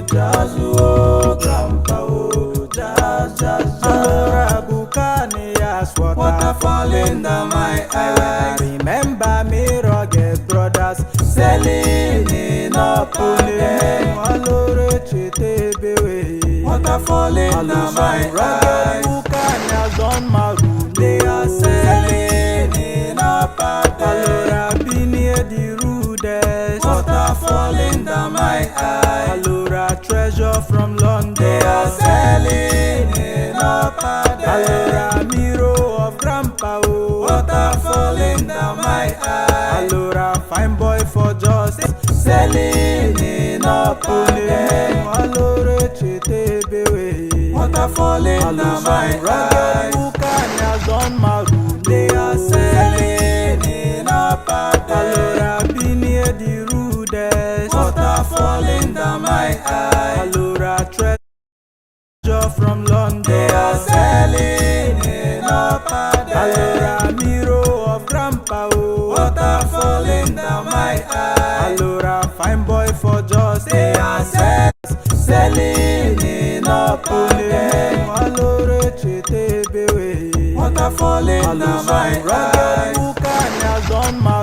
jazz, oh, grandpa, oh, jazz, jazz, jazz. Allora Buccaneers, water falling down my eye. Remember me, rugged brothers, selling in up there. Allora Chitebewe, water falling down my eye. Buccaneers on my room, they are selling in up there. Allora Bini the rudest, water falling down my eye. Allora treasure from London, they are selling in up there. Allora Miro of grandpa, oh, water falling down my eye. Allora fine boy for justice, selling in up there. Allora Chitebewe, water falling down my eye. Buccaneers on my room, they are selling in up there. Allora Bini the rudest, water falling down my eye. Allora treasure from London, they are selling in up there. Allora Miro of grandpa, oh, water falling down my eye. Allora fine boy for justice, they are selling in up there. Allora Chitebewe, water falling down my eye. Buccaneers on my